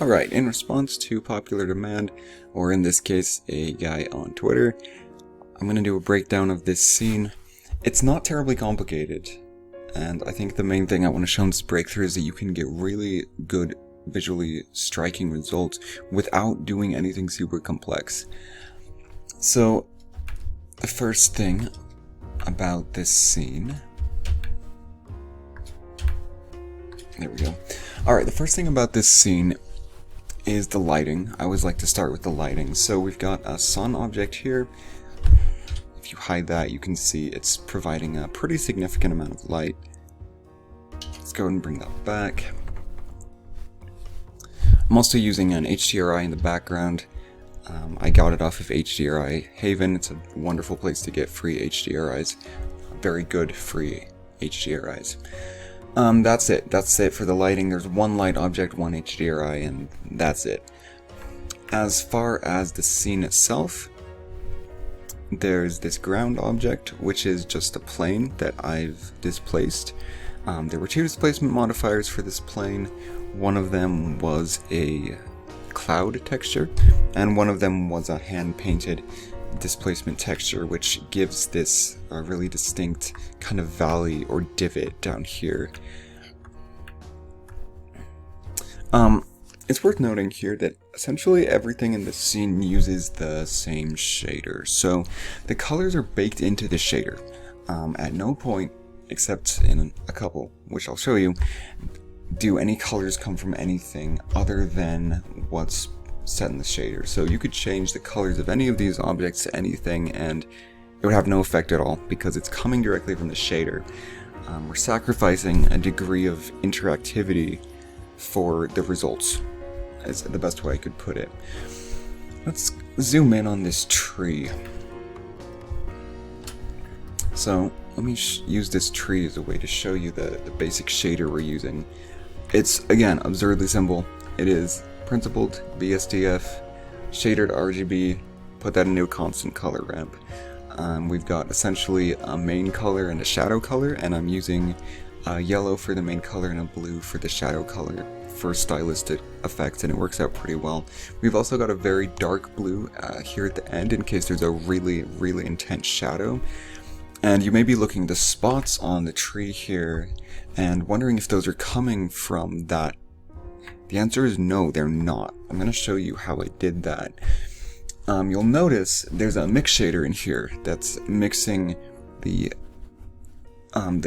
Alright, in response to popular demand, or in this case, a guy on Twitter, I'm going to do a breakdown of this scene. It's not terribly complicated, and I think the main thing I want to show in this breakthrough is that you can get really good, visually striking results without doing anything super complex. So, the first thing about this scene... There we go. Alright, the first thing about this scene is the lighting. I always like to start with the lighting. So we've got a sun object here. If you hide that, you can see it's providing a pretty significant amount of light. Let's go ahead and bring that back. I'm also using an HDRI in the background. I got it off of HDRI Haven. It's a wonderful place to get free HDRIs. Very good free HDRIs. That's it. That's it for the lighting. There's one light object, one HDRI, and that's it. As far as the scene itself, there's this ground object, which is just a plane that I've displaced. There were two displacement modifiers for this plane. One of them was a cloud texture, and one of them was a hand-painted displacement texture, which gives this a really distinct kind of valley or divot down here. It's worth noting here that essentially everything in this scene uses the same shader. So the colors are baked into the shader. At no point, except in a couple, which I'll show you, do any colors come from anything other than what's set in the shader. So you could change the colors of any of these objects to anything and it would have no effect at all because it's coming directly from the shader. We're sacrificing a degree of interactivity for the results, is the best way I could put it. Let's zoom in on this tree. So let me use this tree as a way to show you the basic shader we're using. It's, again, absurdly simple. It is principled BSDF, shadered RGB, put that into a constant color ramp. We've got essentially a main color and a shadow color, and I'm using yellow for the main color and a blue for the shadow color for stylistic effects, and it works out pretty well. We've also got a very dark blue here at the end in case there's a really, really intense shadow. And you may be looking at the spots on the tree here and wondering if those are coming from that. The answer is no, they're not. I'm going to show you how I did that. You'll notice there's a mix shader in here that's mixing the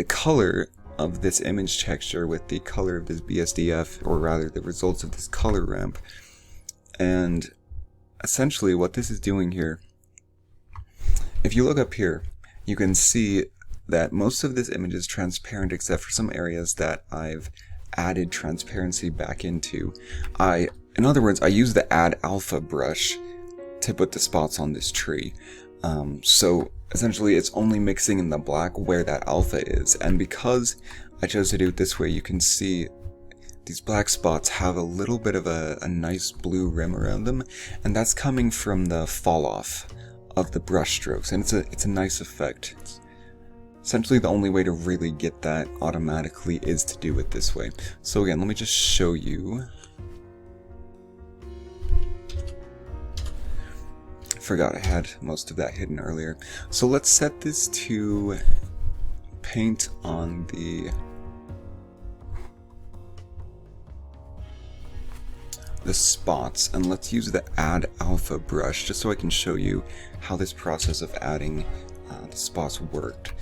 color of this image texture with the color of this BSDF, or rather the results of this color ramp. And essentially what this is doing here, if you look up here, you can see that most of this image is transparent except for some areas that I've added transparency back into. In other words, I use the add alpha brush to put the spots on this tree. So essentially it's only mixing in the black where that alpha is, and because I chose to do it this way, you can see these black spots have a little bit of a nice blue rim around them, and that's coming from the fall off of the brush strokes, and it's a nice effect. It's essentially the only way to really get that automatically is to do it this way. So again, let me just show you. Forgot I had most of that hidden earlier. So let's set this to paint on the spots, and let's use the add alpha brush just so I can show you how this process of adding the spots worked.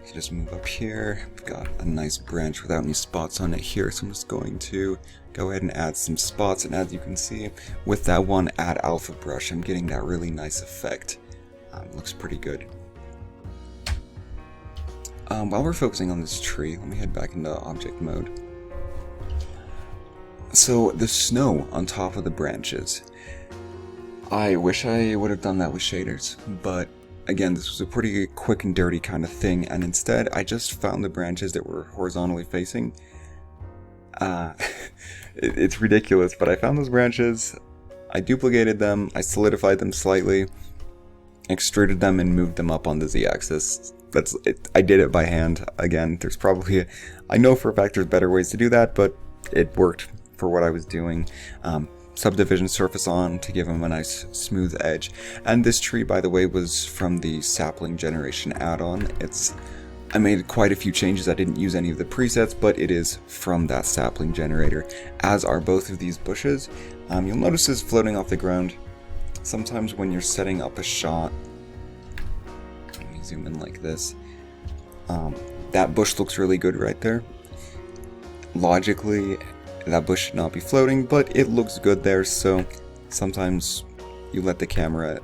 So just move up here. We've got a nice branch without any spots on it here, so I'm just going to go ahead and add some spots, and as you can see with that one add alpha brush, I'm getting that really nice effect. Looks pretty good. While we're focusing on this tree, let me head back into object mode. So the snow on top of the branches, I wish I would have done that with shaders, but again, this was a pretty quick and dirty kind of thing, and instead I just found the branches that were horizontally facing. It's ridiculous, but I found those branches, I duplicated them, I solidified them slightly, extruded them, and moved them up on the z-axis. That's it. I did it by hand. Again, there's probably I know for a fact there's better ways to do that, but it worked for what I was doing. Subdivision surface on to give them a nice smooth edge. And this tree, by the way, was from the sapling generation add-on. I made quite a few changes. I didn't use any of the presets, but it is from that sapling generator, as are both of these bushes. You'll notice this floating off the ground. Sometimes when you're setting up a shot, let me zoom in like this, that bush looks really good right there. Logically, that bush should not be floating, but it looks good there, so sometimes you let the camera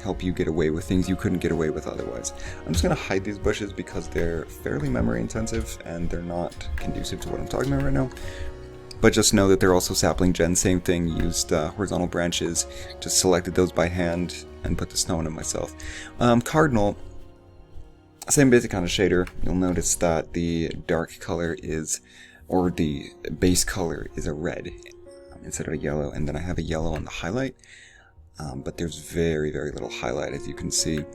help you get away with things you couldn't get away with otherwise. I'm just going to hide these bushes because they're fairly memory intensive and they're not conducive to what I'm talking about right now. But just know that they're also sapling gen, same thing, used horizontal branches, just selected those by hand and put the snow on them myself. Cardinal, same basic kind of shader. You'll notice that the dark color is, or the base color is a red instead of a yellow, and then I have a yellow on the highlight, but there's very little highlight, as you can see. A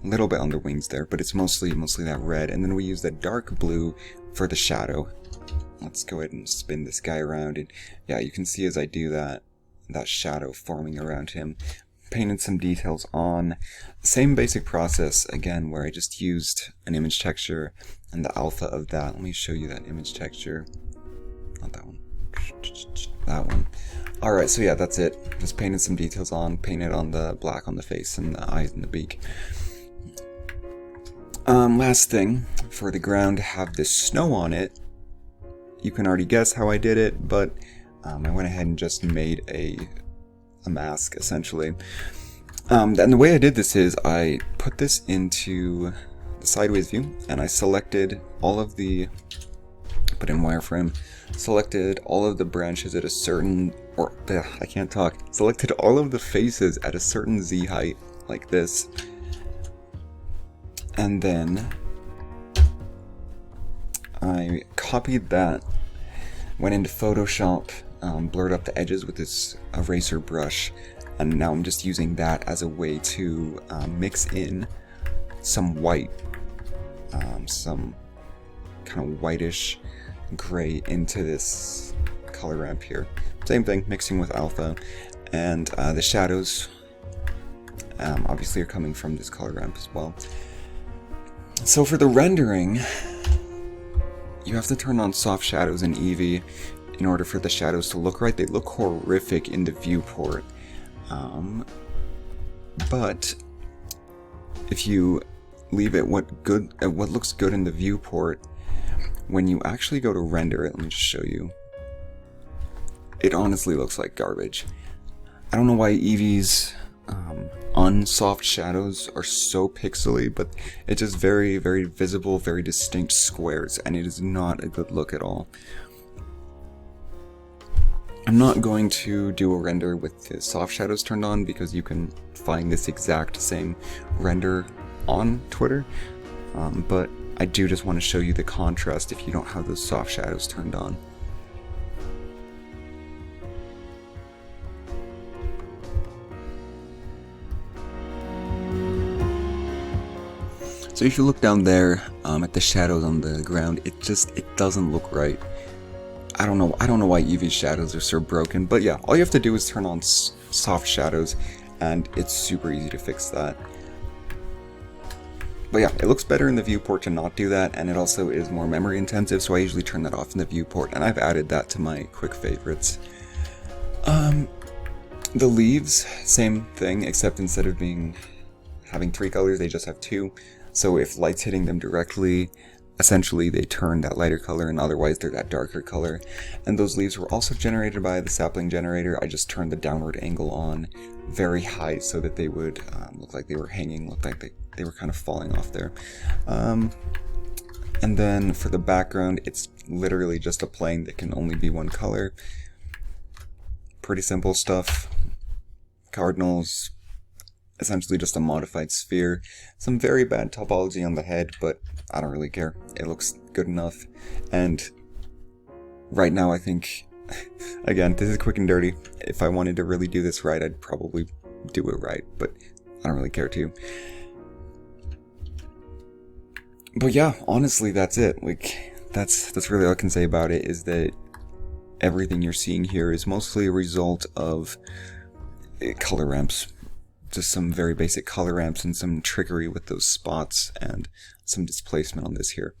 little bit on the wings there, but it's mostly that red. And then we use the dark blue for the shadow. Let's go ahead and spin this guy around, and yeah, you can see as I do that shadow forming around him. Painted some details on. Same basic process again, where I just used an image texture and the alpha of that. Let me show you that image texture. Not that one. That one. Alright, so yeah, that's it. Just painted some details on, painted on the black on the face and the eyes and the beak. Last thing, for the ground to have this snow on it, you can already guess how I did it, but I went ahead and just made a mask, essentially. And the way I did this is I put this into the sideways view, and I selected all of the, put in wireframe, selected all of the branches at a certain, I can't talk, selected all of the faces at a certain Z height, like this. And then I copied that, went into Photoshop, blurred up the edges with this eraser brush, and now I'm just using that as a way to mix in some white, some kind of whitish gray into this color ramp here. Same thing, mixing with alpha, and the shadows obviously are coming from this color ramp as well. So for the rendering, you have to turn on soft shadows in Eevee in order for the shadows to look right. They look horrific in the viewport, but if you leave it what looks good in the viewport, when you actually go to render it, let me just show you, it honestly looks like garbage. I don't know why Eevee's unsoft shadows are so pixely, but it's just very visible, very distinct squares, and it is not a good look at all. I'm not going to do a render with the soft shadows turned on because you can find this exact same render on Twitter, but I do just want to show you the contrast if you don't have those soft shadows turned on. So if you look down there at the shadows on the ground, it doesn't look right. I don't know why Eevee's shadows are so broken, but yeah, all you have to do is turn on soft shadows, and it's super easy to fix that. But yeah, it looks better in the viewport to not do that, and it also is more memory intensive, so I usually turn that off in the viewport, and I've added that to my quick favorites. The leaves, same thing, except instead of having 3 colors, they just have 2. So if light's hitting them directly, essentially they turn that lighter color, and otherwise they're that darker color. And those leaves were also generated by the sapling generator. I just turned the downward angle on very high so that they would look like they were hanging, look like they were kind of falling off there. And then for the background, it's literally just a plane that can only be one color. Pretty simple stuff. Cardinals, essentially just a modified sphere. Some very bad topology on the head, but I don't really care. It looks good enough. And right now I think, again, this is quick and dirty. If I wanted to really do this right, I'd probably do it right, but I don't really care to. But yeah, honestly, that's it. Like, that's really all I can say about it, is that everything you're seeing here is mostly a result of color ramps. Just some very basic color ramps and some trickery with those spots and some displacement on this here.